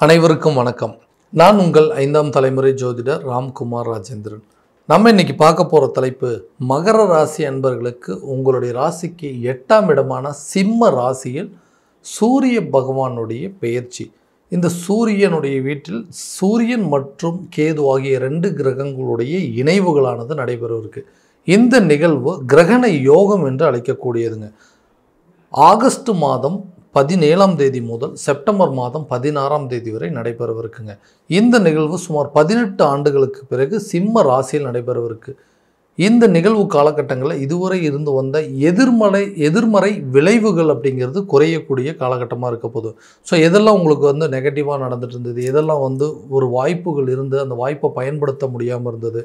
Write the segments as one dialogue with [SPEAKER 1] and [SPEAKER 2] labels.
[SPEAKER 1] அனைவருக்கும் வணக்கம். நான் உங்கள் 5ஆம் தலைமுறை ஜோதிடர் ராம்குமார் ராஜேந்திரன். நம்ம இன்னைக்கு பார்க்க போகிற தலைப்பு மகர ராசி அன்பர்களுக்கு உங்களுடைய ராசிக்கு 8ஆம் இடமான சிம்ம ராசியில் சூரிய பகவானுடைய பெயர்ச்சி. இந்த சூரியனுடைய வீட்டில் சூரியன் மற்றும் கேது ஆகிய 2 கிரகங்களுடைய இணைவுகளானது நடைபெறவிருக்கு. இந்த நிகழ்வு கிரகண யோகம் என்று அழைக்கக்கூடியதுங்க. ஆகஸ்ட் மாதம் 17ஆம் தேதி முதல் செப்டம்பர் மாதம் 16ஆம் தேதி வரை நடைபெறவிருக்குங்க. இந்த நிகழ்வு சுமார் 18 ஆண்டுகளுக்கு பிறகு சிம்ம ராசியில் நடைபெறவிருக்கு. இந்த நிகழ்வு காலகட்டங்களில் இதுவரை இருந்து வந்த எதிர்மறை விளைவுகள் அப்படிங்கிறது குறையக்கூடிய காலகட்டமாக இருக்க போகுது. ஸோ எதெல்லாம் உங்களுக்கு நெகட்டிவாக நடந்துட்டு இருந்தது, எதெல்லாம் ஒரு வாய்ப்புகள் இருந்து அந்த வாய்ப்பை பயன்படுத்த முடியாமல் இருந்தது,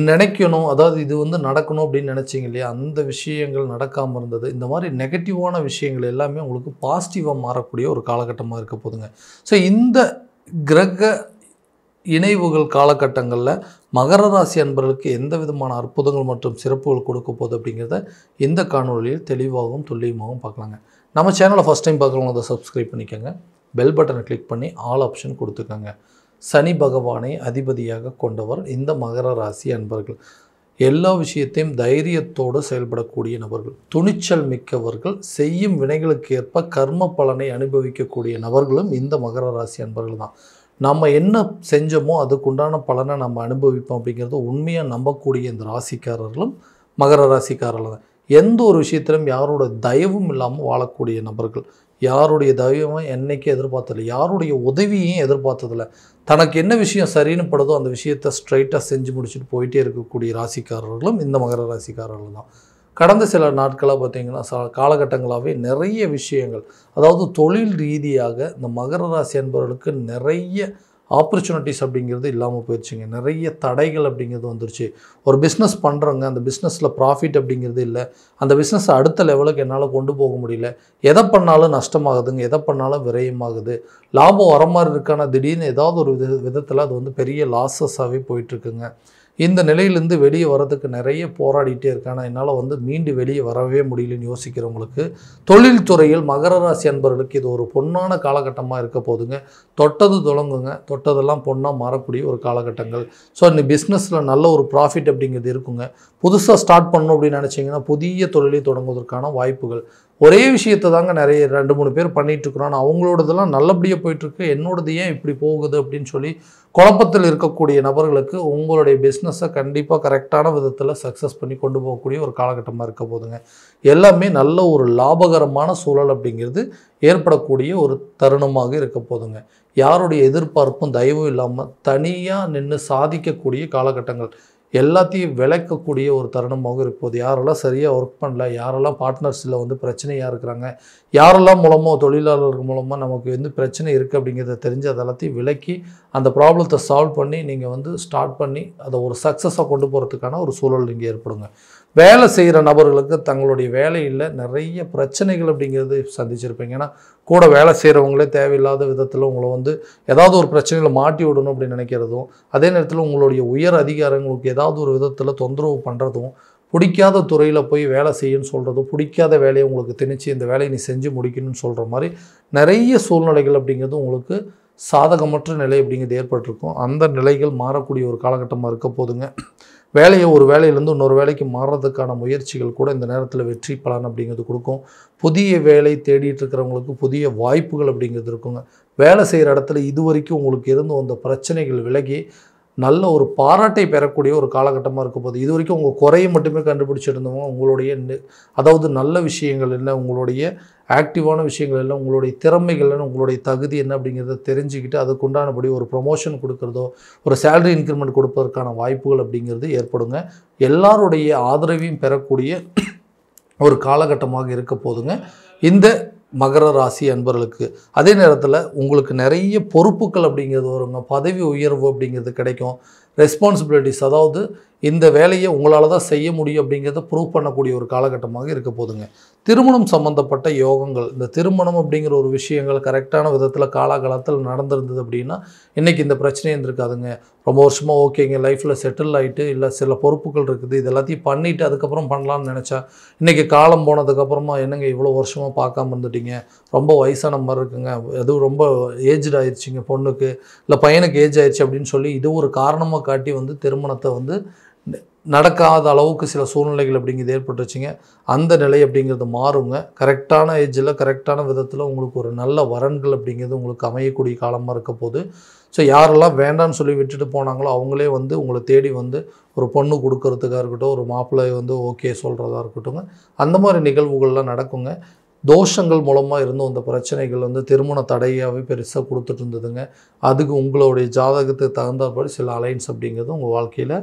[SPEAKER 1] நினைக்கணும் அதாவது இது நடக்கணும் அப்படின்னு நினச்சிங்க இல்லையா, அந்த விஷயங்கள் நடக்காமல் இருந்தது. இந்த மாதிரி நெகட்டிவான விஷயங்கள் எல்லாமே உங்களுக்கு பாசிட்டிவாக மாறக்கூடிய ஒரு காலகட்டமாக இருக்க போதுங்க. ஸோ இந்த கிரக இணைவுகள் காலகட்டங்களில் மகர ராசி அன்பர்களுக்கு எந்த விதமான அற்புதங்கள் மற்றும் சிறப்புகள் கொடுக்க போகுது அப்படிங்கிறத இந்த காணொலியில் தெளிவாகவும் துல்லியமாகவும் பார்க்கலாங்க. நம்ம சேனலை ஃபஸ்ட் டைம் பார்க்குறவங்க அதை சப்ஸ்கிரைப் பண்ணிக்கோங்க. பெல் பட்டனை கிளிக் பண்ணி ஆல் ஆப்ஷன் கொடுத்துக்கோங்க. சனி பகவானை அதிபதியாக கொண்டவர் இந்த மகர ராசி அன்பர்கள். எல்லா விஷயத்தையும் தைரியத்தோடு செயல்படக்கூடிய நபர்கள், துணிச்சல் மிக்கவர்கள், செய்யும் வினைகளுக்கு ஏற்ப கர்ம பலனை அனுபவிக்கக்கூடிய நபர்களும் இந்த மகர ராசி அன்பர்கள் தான். நம்ம என்ன செஞ்சோமோ அதுக்குண்டான பலனை நம்ம அனுபவிப்போம் அப்படிங்கிறது உண்மையாக நம்பக்கூடிய இந்த ராசிக்காரர்களும் மகர ராசிக்காரர்கள் தான். எந்த ஒரு விஷயத்திலும் யாரோட தயவும் இல்லாமல் வாழக்கூடிய நபர்கள், யாருடைய தயவும் என்னைக்கு எதிர்பார்த்ததில்லை, யாருடைய உதவியையும் எதிர்பார்த்ததில்லை. தனக்கு என்ன விஷயம் சரின்னு படுதோ அந்த விஷயத்தை ஸ்ட்ரைட்டாக செஞ்சு முடிச்சுட்டு போயிட்டே இருக்கக்கூடிய ராசிக்காரர்களும் இந்த மகர ராசிக்காரர்கள் தான். கடந்த சில நாட்களாக பார்த்திங்கன்னா காலகட்டங்களாகவே நிறைய விஷயங்கள், அதாவது தொழில் ரீதியாக இந்த மகர ராசி அன்பர்களுக்கு நிறைய ஆப்பர்ச்சுனிட்டிஸ் அப்படிங்கிறது இல்லாமல் போயிடுச்சுங்க. நிறைய தடைகள் அப்படிங்கிறது வந்துருச்சு. ஒரு பிஸ்னஸ் பண்ணுறவங்க அந்த பிஸ்னஸில் ப்ராஃபிட் அப்படிங்கிறது இல்லை, அந்த பிஸ்னஸை அடுத்த லெவலுக்கு என்னால் கொண்டு போக முடியல, எதை பண்ணாலும் நஷ்டமாகுதுங்க, எதை பண்ணாலும் விரயமாகுது, லாபம் வர மாதிரி இருக்கான திடீர்னு ஏதாவது ஒரு விதத்தில் அது பெரிய லாஸஸாகவே போயிட்டுருக்குங்க. இந்த நிலையிலேருந்து வெளியே வரதுக்கு நிறைய போராடிட்டே இருக்காங்க. என்னால் மீண்டு வெளியே வரவே முடியலன்னு யோசிக்கிறவங்களுக்கு தொழில்துறையில் மகர ராசி அன்பர்களுக்கு இது ஒரு பொன்னான காலகட்டமாக இருக்க போதுங்க. தொட்டது தொடங்குங்க, தொட்டதெல்லாம் பொண்ணாக மாறக்கூடிய ஒரு காலகட்டங்கள். ஸோ இந்த பிஸ்னஸில் நல்ல ஒரு ப்ராஃபிட் அப்படிங்கிறது இருக்குங்க. புதுசாக ஸ்டார்ட் பண்ணணும் அப்படின்னு நினச்சிங்கன்னா புதிய தொழிலை தொடங்குவதற்கான வாய்ப்புகள். ஒரே விஷயத்தை தாங்க நிறைய 2-3 பேர் பண்ணிகிட்ருக்குறோம். அவங்களோடதெல்லாம் நல்லபடியாக போயிட்டுருக்கு, என்னோடது ஏன் இப்படி போகுது அப்படின்னு சொல்லி குழப்பத்தில் இருக்கக்கூடிய நபர்களுக்கு உங்களுடைய பிஸ்னஸை கண்டிப்பாக கரெக்டான விதத்தில் சக்ஸஸ் பண்ணி கொண்டு போகக்கூடிய ஒரு காலகட்டமாக இருக்க போதுங்க. எல்லாமே நல்ல ஒரு லாபகரமான சூழல் அப்படிங்கிறது ஏற்படக்கூடிய ஒரு தருணமாக இருக்க போதுங்க. யாருடைய எதிர்பார்ப்பும் தயவும் இல்லாமல் தனியாக நின்று சாதிக்கக்கூடிய காலகட்டங்கள், எல்லாத்தையும் விளக்கக்கூடிய ஒரு தருணமாக இருப்போது. யாரெல்லாம் சரியாக ஒர்க் பண்ணல, யாரெல்லாம் பார்ட்னர்ஸில் பிரச்சனையாக இருக்கிறாங்க, யாரெல்லாம் மூலமாக தொழிலாளர்கள் மூலமாக நமக்கு பிரச்சனை இருக்குது அப்படிங்கிறத தெரிஞ்சு அதெல்லாத்தையும் விளக்கி அந்த ப்ராப்ளத்தை சால்வ் பண்ணி நீங்கள் ஸ்டார்ட் பண்ணி அதை ஒரு சக்ஸஸாக கொண்டு போகிறதுக்கான ஒரு சூழல் இங்கே ஏற்படுங்க. வேலை செய்கிற நபர்களுக்கு தங்களுடைய வேலையில் நிறைய பிரச்சனைகள் அப்படிங்கிறது சந்திச்சிருப்பீங்க. ஏன்னா கூட வேலை செய்கிறவங்களே தேவையில்லாத விதத்தில் உங்களை ஏதாவது ஒரு பிரச்சனையில் மாட்டி விடணும் அப்படின்னு நினைக்கிறதும், அதே நேரத்தில் உங்களுடைய உயர் அதிகாரங்களுக்கு ஏதாவது ஒரு விதத்தில் தொந்தரவு பண்ணுறதும், பிடிக்காத துறையில் போய் வேலை செய்யணும்னு சொல்கிறதும், பிடிக்காத வேலையை உங்களுக்கு திணிச்சு இந்த வேலையை நீ செஞ்சு முடிக்கணும்னு சொல்கிற மாதிரி நிறைய சூழ்நிலைகள் அப்படிங்கிறது உங்களுக்கு சாதகமற்ற நிலை அப்படிங்கிறது ஏற்பட்டிருக்கும். அந்த நிலைகள் மாறக்கூடிய ஒரு காலகட்டமாக இருக்க போதுங்க. ஒரு வேலையிலேருந்து இன்னொரு வேலைக்கு மாறுறதுக்கான முயற்சிகள் கூட இந்த நேரத்தில் வெற்றி பலன் அப்படிங்கிறது கொடுக்கும். புதிய வேலை தேடிட்டு இருக்கிறவங்களுக்கு புதிய வாய்ப்புகள் அப்படிங்கிறது இருக்குங்க. வேலை செய்கிற இடத்துல இது வரைக்கும் உங்களுக்கு இருந்து வந்த பிரச்சனைகள் விலகி நல்ல ஒரு பாராட்டை பெறக்கூடிய ஒரு காலகட்டமாக இருக்க போது. இது வரைக்கும் உங்கள் குறையை மட்டுமே கண்டுபிடிச்சிருந்தவங்க உங்களுடைய அதாவது நல்ல விஷயங்கள் என்ன, உங்களுடைய ஆக்டிவான விஷயங்கள் என்ன, உங்களுடைய திறமைகள் என்ன, உங்களுடைய தகுதி என்ன அப்படிங்கிறத தெரிஞ்சுக்கிட்டு அதுக்குண்டானபடி ஒரு ப்ரொமோஷன் கொடுக்குறதோ ஒரு சேலரி இன்க்ரிமெண்ட் கொடுப்பதற்கான வாய்ப்புகள் அப்படிங்கிறது ஏற்படுங்க. எல்லாருடைய ஆதரவையும் பெறக்கூடிய ஒரு காலகட்டமாக இருக்க போதுங்க இந்த மகர ராசி அன்பர்களுக்கு. அதே நேரத்தில் உங்களுக்கு நிறைய பொறுப்புகள் அப்படிங்கிறது வருங்க, பதவி உயர்வு அப்படிங்கிறது கிடைக்கும், ரெஸ்பான்சிபிலிட்டிஸ், அதாவது இந்த வேலையை உங்களால் தான் செய்ய முடியும் அப்படிங்கிறத ப்ரூவ் பண்ணக்கூடிய ஒரு காலகட்டமாக இருக்க போதுங்க. திருமணம் சம்மந்தப்பட்ட யோகங்கள், இந்த திருமணம் அப்படிங்கிற ஒரு விஷயங்கள் கரெக்டான விதத்தில் காலாகாலத்தில் நடந்திருந்தது அப்படின்னா இன்றைக்கி இந்த பிரச்சனையே இருந்திருக்காதுங்க. ரொம்ப வருஷமாக ஓகேங்க, லைஃப்பில் செட்டில் ஆகிட்டு இல்லை சில பொறுப்புகள் இருக்குது, இது எல்லாத்தையும் பண்ணிவிட்டு அதுக்கப்புறம் பண்ணலான்னு நினச்சா இன்றைக்கி காலம் போனதுக்கப்புறமா என்னங்க இவ்வளோ வருஷமாக பார்க்காம இருந்துட்டீங்க, ரொம்ப வயசான மாதிரி இருக்குங்க, எதுவும் ரொம்ப ஏஜ்டு ஆயிடுச்சிங்க பொண்ணுக்கு, இல்லை பையனுக்கு ஏஜ் ஆயிடுச்சு அப்படின்னு சொல்லி இது ஒரு காரணமாக காட்டி வந்து திருமணத்தை வந்து நடக்காத அளவுக்கு சில சூழ்நிலைகள் அப்படிங்கிறது ஏற்பட்டுச்சுங்க. அந்த நிலை அப்படிங்கிறது மாறுங்க. கரெக்டான ஏஜில் கரெக்டான விதத்தில் உங்களுக்கு ஒரு நல்ல வரன்கள் அப்படிங்கிறது உங்களுக்கு அமையக்கூடிய காலமாக இருக்க போது. ஸோ யாரெல்லாம் வேண்டான்னு சொல்லி விட்டுட்டு போனாங்களோ அவங்களே வந்து உங்களை தேடி வந்து ஒரு பொண்ணு கொடுக்கறதுக்காக இருக்கட்டும், ஒரு மாப்பிள்ளை வந்து ஓகே சொல்கிறதா இருக்கட்டும்ங்க, அந்த மாதிரி நிகழ்வுகள்லாம் நடக்குங்க. தோஷங்கள் மூலமாக இருந்தும் அந்த பிரச்சனைகள் வந்து திருமண தடையாகவே பெருசாக கொடுத்துட்டு இருந்ததுங்க. அதுக்கு உங்களுடைய ஜாதகத்துக்கு தகுந்தபடி சில அலைன்ஸ் அப்படிங்கிறது உங்கள் வாழ்க்கையில்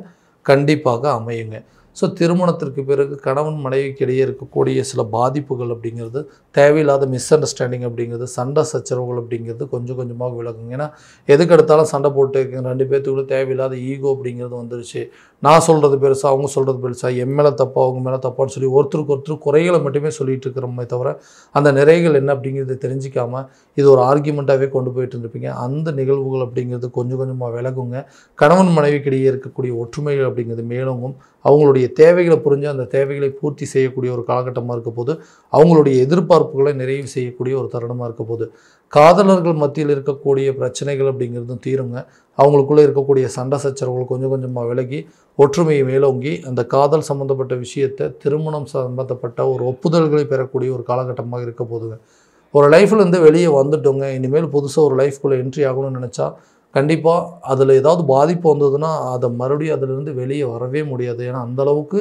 [SPEAKER 1] கண்டிப்பாக அமையுங்க. ஸோ திருமணத்திற்கு பிறகு கணவன் மனைவிக்கு இடையே இருக்கக்கூடிய சில பாதிப்புகள் அப்படிங்கிறது, தேவையில்லாத மிஸ் அண்டர்ஸ்டாண்டிங் அப்படிங்கிறது, சண்டை சச்சரவுகள் அப்படிங்கிறது கொஞ்சம் கொஞ்சமாக விலகுங்க. ஏன்னா எதுக்கு எடுத்தாலும் சண்டை போட்டு ரெண்டு பேர்த்துக்குள்ள தேவையில்லாத ஈகோ அப்படிங்கிறது வந்துருச்சு. நான் சொல்கிறது பெருசா, அவங்க சொல்கிறது பெருசா, என் மேலே தப்பா அவங்க மேலே தப்பான்னு சொல்லி ஒருத்தருக்கு ஒருத்தர் குறைகளை மட்டுமே சொல்லிகிட்டு இருக்கிறோமே தவிர அந்த நிறைகள் என்ன அப்படிங்கிறத தெரிஞ்சிக்காமல் இது ஒரு ஆர்கியூமெண்ட்டாகவே கொண்டு போயிட்டு இருந்திருப்பீங்க. அந்த நிகழ்வுகள் அப்படிங்கிறது கொஞ்சம் கொஞ்சமாக விலகுங்க. கணவன் மனைவிக்கிடையே இருக்கக்கூடிய ஒற்றுமைகள் அப்படிங்கிறது மேலோங்கும். அவங்களுடைய தேவைகளை புரிஞ்சு அந்த தேவைகளை பூர்த்தி செய்யக்கூடிய ஒரு காலகட்டமாக இருக்க போது, அவங்களுடைய எதிர்பார்ப்புகளை நிறைவு செய்யக்கூடிய ஒரு தருணமாக இருக்க போது, காதலர்கள் மத்தியில் இருக்கக்கூடிய பிரச்சனைகள் அப்படிங்கிறதும் தீருங்க. அவங்களுக்குள்ளே இருக்கக்கூடிய சண்டை சச்சரவுகள் கொஞ்சம் கொஞ்சமாக விலகி ஒற்றுமையை மேலோங்கி அந்த காதல் சம்மந்தப்பட்ட விஷயத்தை திருமணம் சம்மந்தப்பட்ட ஒரு ஒப்புதல்களை பெறக்கூடிய ஒரு காலகட்டமாக இருக்க போதுங்க. ஒரு லைஃப்லேருந்து வெளியே வந்துட்டோங்க, இனிமேல் புதுசாக ஒரு லைஃப்குள்ளே என்ட்ரி ஆகணும்னு நினச்சா கண்டிப்பாக அதில் ஏதாவது பாதிப்பு வந்ததுன்னா அதை மறுபடியும் அதிலிருந்து வெளியே வரவே முடியாது. ஏன்னா அந்தளவுக்கு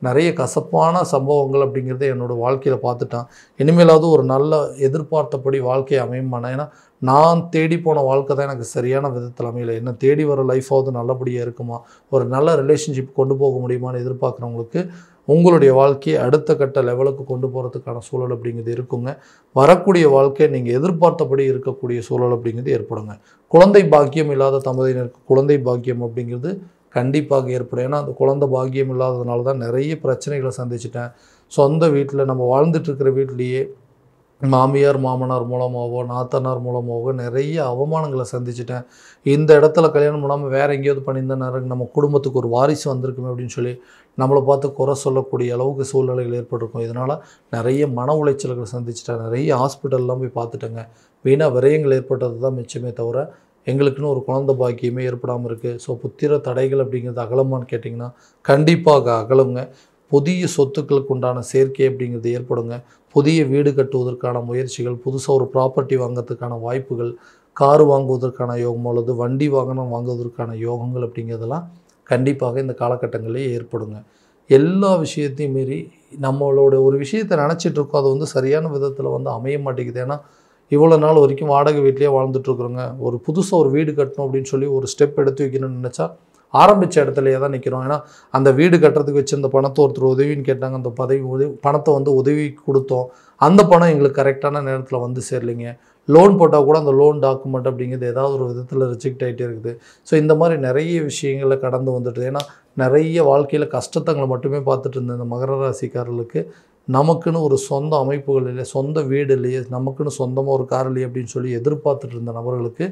[SPEAKER 1] நிறைய கசப்பான சம்பவங்கள் அப்படிங்கிறத என்னோடய வாழ்க்கையில் பார்த்துட்டான். இனிமேலாவது ஒரு நல்ல எதிர்பார்த்தபடி வாழ்க்கையை அமையுமானா, ஏன்னா நான் தேடி போன வாழ்க்கை தான் எனக்கு சரியான விதத்தில் அமையலை. என்ன தேடி வர லைஃபாவது நல்லபடியாக இருக்குமா, ஒரு நல்ல ரிலேஷன்ஷிப் கொண்டு போக முடியுமான்னு எதிர்பார்க்குறவங்களுக்கு உங்களுடைய வாழ்க்கையை அடுத்த கட்ட லெவலுக்கு கொண்டு போகிறதுக்கான சூழல் அப்படிங்கிறது இருக்குங்க. வரக்கூடிய வாழ்க்கை நீங்கள் எதிர்பார்த்தபடி இருக்கக்கூடிய சூழல் அப்படிங்கிறது ஏற்படுங்க. குழந்தை பாக்கியம் இல்லாத தம்பதியினருக்கு குழந்தை பாக்கியம் அப்படிங்கிறது கண்டிப்பாக ஏற்படும். ஏன்னா அந்த குழந்தை பாக்கியம் இல்லாததுனால தான் நிறைய பிரச்சனைகளை சந்திச்சிட்டேன். சொந்த வீட்டில் நம்ம வாழ்ந்துட்டுருக்கிற வீட்லேயே மாமியார் மாமனார் மூலமாகவோ நாத்தனார் மூலமாகவோ நிறைய அவமானங்களை சந்திச்சிட்டேன். இந்த இடத்துல கல்யாணம் பண்ணாமல் வேறு எங்கேயாவது பண்ணியிருந்தேன் நம்ம குடும்பத்துக்கு ஒரு வாரிசு வந்திருக்குமே அப்படின்னு சொல்லி நம்மளை பார்த்து குறை சொல்லக்கூடிய அளவுக்கு சூழ்நிலைகள் ஏற்பட்டிருக்கும். இதனால் நிறைய மன உளைச்சல்களை சந்திச்சிட்டேன். நிறைய ஹாஸ்பிட்டல்லாம் போய் பார்த்துட்டேங்க. வீணாக விரயங்கள் ஏற்பட்டது தான் மிச்சமே தவிர எங்களுக்குன்னு ஒரு குழந்தை பாக்கியமே ஏற்படாமல் இருக்குது. ஸோ புத்திர தடைகள் அப்படிங்கிறது அகலமான்னு கேட்டிங்கன்னா கண்டிப்பாக அகலுங்க. புதிய சொத்துக்களுக்கு உண்டான சேர்க்கை அப்படிங்கிறது ஏற்படுங்க. புதிய வீடு கட்டுவதற்கான முயற்சிகள், புதுசாக ஒரு ப்ராப்பர்ட்டி வாங்கிறதுக்கான வாய்ப்புகள், கார் வாங்குவதற்கான யோகம் அல்லது வண்டி வாகனம் வாங்குவதற்கான யோகங்கள் அப்படிங்கிறதெல்லாம் கண்டிப்பாக இந்த காலகட்டங்களிலே ஏற்படுங்க. எல்லா விஷயத்தையும் மீறி நம்மளோட ஒரு விஷயத்தை நினச்சிட்ருக்கோம், அது வந்து சரியான விதத்தில் வந்து அமைய மாட்டேங்குது. ஏன்னா இவ்வளோ நாள் வரைக்கும் வாடகை வீட்லேயே வாழ்ந்துட்டுருக்குறோங்க. ஒரு புதுசாக ஒரு வீடு கட்டணும் அப்படின்னு சொல்லி ஒரு ஸ்டெப் எடுத்து வைக்கணும்னு நினச்சா ஆரம்பித்த இடத்துலையே தான் நிற்கிறோம். ஏன்னா அந்த வீடு கட்டுறதுக்கு வச்சுருந்த பணத்தை ஒருத்தர் உதவின்னு கேட்டாங்க, அந்த பணத்தை வந்து உதவி கொடுத்தோம். அந்த பணம் எங்களுக்கு கரெக்டான நேரத்தில் வந்து சேரலைங்க. லோன் போட்டால் கூட அந்த லோன் டாக்குமெண்ட் அப்படிங்கிறது ஏதாவது ஒரு விதத்தில் ரிஜெக்ட் ஆகிட்டே இருக்குது. ஸோ இந்த மாதிரி நிறைய விஷயங்களை கடந்து வந்துட்டு, ஏன்னா நிறைய வாழ்க்கையில் கஷ்டத்தங்களை மட்டுமே பார்த்துட்டு இருந்த இந்த மகர ராசிக்காரர்களுக்கு நமக்குன்னு ஒரு சொந்த அமைப்புகள் இல்லை, சொந்த வீடு இல்லையே, நமக்குன்னு சொந்தமாக ஒரு கார் இல்லையே அப்படின்னு சொல்லி எதிர்பார்த்துட்டு இருந்த நபர்களுக்கு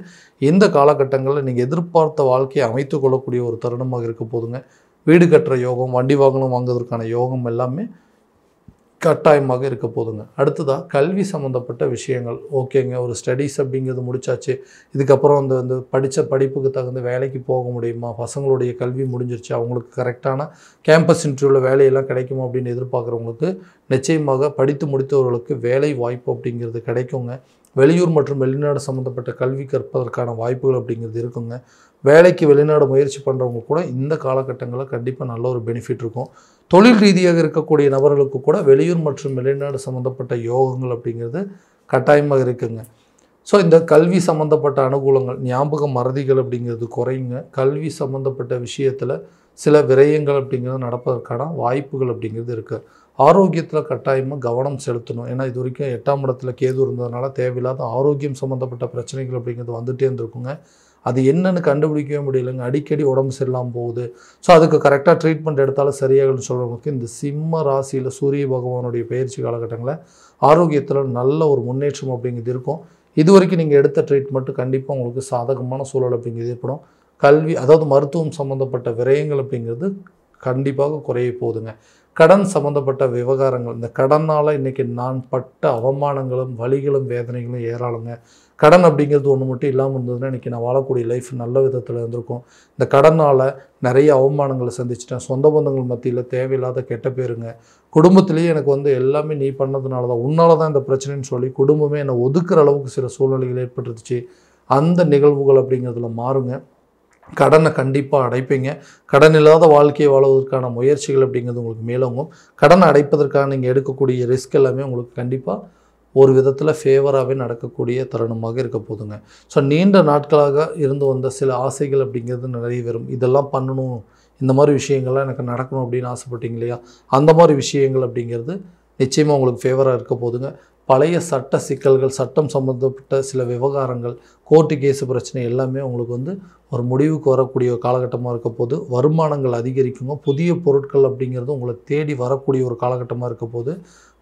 [SPEAKER 1] இந்த காலகட்டங்களில் நீங்கள் எதிர்பார்த்த வாழ்க்கையை அமைத்து கொள்ளக்கூடிய ஒரு தருணமாக இருக்க போதுங்க. வீடு கட்டுற யோகம், வண்டி வாகனம் வாங்குவதற்கான யோகம் எல்லாமே கட்டாயமாக இருக்க போதுங்க. அடுத்ததாக கல்வி சம்மந்தப்பட்ட விஷயங்கள். ஓகேங்க, ஒரு ஸ்டடீஸ் அப்படிங்கிறது முடிச்சாச்சு, இதுக்கப்புறம் அந்த படித்த படிப்புக்கு தகுந்த வேலைக்கு போக முடியுமா, பசங்களுடைய கல்வி முடிஞ்சிருச்சு, அவங்களுக்கு கரெக்டான கேம்பஸ் இன்டர்வியூவில் வேலையெல்லாம் கிடைக்குமா அப்படின்னு எதிர்பார்க்குறவங்களுக்கு நிச்சயமாக படித்து முடித்தவர்களுக்கு வேலை வாய்ப்பு அப்படிங்கிறது கிடைக்குங்க. வெளியூர் மற்றும் வெளிநாடு சம்மந்தப்பட்ட கல்வி கற்பதற்கான வாய்ப்புகள் அப்படிங்கிறது இருக்குங்க. வேலைக்கு வெளிநாடு முயற்சி பண்ணுறவங்க கூட இந்த காலகட்டங்களில் கண்டிப்பாக நல்ல ஒரு பெனிஃபிட் இருக்கும். தொழில் ரீதியாக இருக்கக்கூடிய நபர்களுக்கு கூட வெளியூர் மற்றும் வெளிநாடு சம்மந்தப்பட்ட யோகங்கள் அப்படிங்கிறது கட்டாயமாக இருக்குங்க. ஸோ இந்த கல்வி சம்மந்தப்பட்ட அனுகூலங்கள், ஞாபக மறதிகள் அப்படிங்கிறது குறையுங்க. கல்வி சம்மந்தப்பட்ட விஷயத்தில் சில விரயங்கள் அப்படிங்கிறது நடப்பதற்கான வாய்ப்புகள் அப்படிங்கிறது இருக்குது. ஆரோக்கியத்தில் கட்டாயமாக கவனம் செலுத்தணும். ஏன்னா இது வரைக்கும் 8ஆம் இடத்துல கேது இருந்ததுனால தேவையில்லாத ஆரோக்கியம் சம்மந்தப்பட்ட பிரச்சனைகள் அப்படிங்கிறது வந்துகிட்டே இருந்திருக்குங்க. அது என்னன்னு கண்டுபிடிக்கவே முடியலைங்க. அடிக்கடி உடம்பு சரியில்லாமல் போகுது. ஸோ அதுக்கு கரெக்டாக ட்ரீட்மெண்ட் எடுத்தாலும் சரியாகும்னு சொல்கிறவங்களுக்கு இந்த சிம்ம ராசியில் சூரிய பகவானுடைய பயிற்சி காலகட்டங்களில் ஆரோக்கியத்தில் நல்ல ஒரு முன்னேற்றம் அப்படிங்கிறது இருக்கும். இது வரைக்கும் நீங்கள் எடுத்த ட்ரீட்மெண்ட்டு கண்டிப்பாக உங்களுக்கு சாதகமான சூழல் அப்படிங்கிறது ஏற்படும். கல்வி அதாவது மருத்துவம் சம்மந்தப்பட்ட விரயங்கள் அப்படிங்கிறது கண்டிப்பாக குறைய போகுதுங்க. கடன் சம்மந்தப்பட்ட விவகாரங்கள், இந்த கடனால் இன்றைக்கி நான் பட்ட அவமானங்களும் வலிகளும் வேதனைகளும் ஏராளங்க. கடன் அப்படிங்கிறது ஒன்று மட்டும் இல்லாமல் இருந்ததுன்னா இன்றைக்கி நான் வாழக்கூடிய லைஃப் நல்ல விதத்தில் இருந்திருக்கும். இந்த கடனால் நிறைய அவமானங்களை சந்திச்சிட்டேன். சொந்த பந்தங்கள் மத்தியில் தேவையில்லாத கெட்ட பேருங்க. குடும்பத்திலேயே எனக்கு எல்லாமே நீ பண்ணதுனால தான், உன்னால தான் இந்த பிரச்சனைன்னு சொல்லி குடும்பமே என்னை ஒதுக்குற அளவுக்கு சில சூழ்நிலைகள் ஏற்பட்டுருச்சு. அந்த நிகழ்வுகள் அப்படிங்கிறதுல மாறுங்க. கடனை கண்டிப்பாக அடைப்பீங்க. கடன் இல்லாத வாழ்க்கையை வாழ்வதற்கான முயற்சிகள் அப்படிங்கிறது உங்களுக்கு மேலோங்கும். கடனை அடைப்பதற்காக நீங்கள் எடுக்கக்கூடிய ரிஸ்க் எல்லாமே உங்களுக்கு கண்டிப்பாக ஒரு விதத்தில் ஃபேவராகவே நடக்கக்கூடிய தருணமாக இருக்க போதுங்க. ஸோ நீண்ட நாட்களாக இருந்து வந்த சில ஆசைகள் அப்படிங்கிறது நிறைவேறும். இதெல்லாம் பண்ணணும், இந்த மாதிரி விஷயங்கள்லாம் எனக்கு நடக்கணும் அப்படின்னு ஆசைப்பட்டீங்க இல்லையா, அந்த மாதிரி விஷயங்கள் அப்படிங்கிறது நிச்சயமாக உங்களுக்கு ஃபேவராக இருக்க போதுங்க. பழைய சட்ட சிக்கல்கள், சட்டம் சம்மந்தப்பட்ட சில விவகாரங்கள், கோர்ட்டு கேஸு பிரச்சனை எல்லாமே உங்களுக்கு ஒரு முடிவுக்கு வரக்கூடிய ஒரு காலகட்டமாக இருக்க போது. வருமானங்கள் அதிகரிக்குங்க. புதிய பொருட்கள் அப்படிங்கிறது உங்களை தேடி வரக்கூடிய ஒரு காலகட்டமாக இருக்க போது.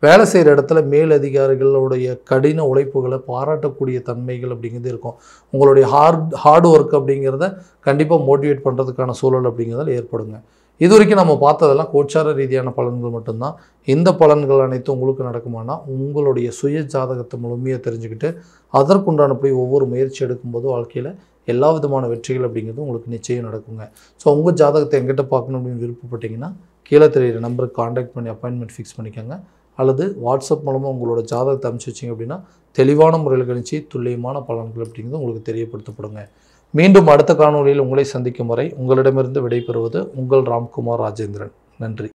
[SPEAKER 1] வேலை செய்கிற இடத்துல மேலதிகாரிகளுடைய கடின உழைப்புகளை பாராட்டக்கூடிய தன்மைகள் அப்படிங்கிறது இருக்கும். உங்களுடைய ஹார்ட் ஒர்க் அப்படிங்கிறத கண்டிப்பாக மோட்டிவேட் பண்ணுறதுக்கான சூழல் அப்படிங்கிறதால ஏற்படுங்க. இது வரைக்கும் நம்ம பார்த்ததெல்லாம் கோச்சார ரீதியான பலன்கள் மட்டும்தான். இந்த பலன்கள் அனைத்தும் உங்களுக்கு நடக்குமானா உங்களுடைய சுய ஜாதகத்தை முழுமையாக தெரிஞ்சுக்கிட்டு அதற்குண்டானபடி ஒவ்வொரு முயற்சி எடுக்கும்போது வாழ்க்கையில் எல்லா விதமான வெற்றிகள் அப்படிங்கிறது உங்களுக்கு நிச்சயம் நடக்குங்க. ஸோ உங்கள் ஜாதகத்தை எங்கிட்ட பார்க்கணும் அப்படின்னு விருப்பப்பட்டீங்கன்னா கீழே தெரியுற நம்பருக்கு காண்டாக்ட் பண்ணி அப்பாயின்மெண்ட் ஃபிக்ஸ் பண்ணிக்கோங்க. அல்லது வாட்ஸ்அப் மூலமாக உங்களோட ஜாதகத்தை அனுப்பிச்சி வச்சிங்க அப்படின்னா தெளிவான முறையில் கணிச்சு துல்லியமான பலன்கள் அப்படிங்கிறது உங்களுக்கு தெரியப்படுத்தப்படுங்க. மீண்டும் அடுத்த காணொளியில் உங்களை சந்திக்கும் வரை உங்களிடமிருந்து விடைபெறுவது உங்கள் ராம்குமார் ராஜேந்திரன். நன்றி.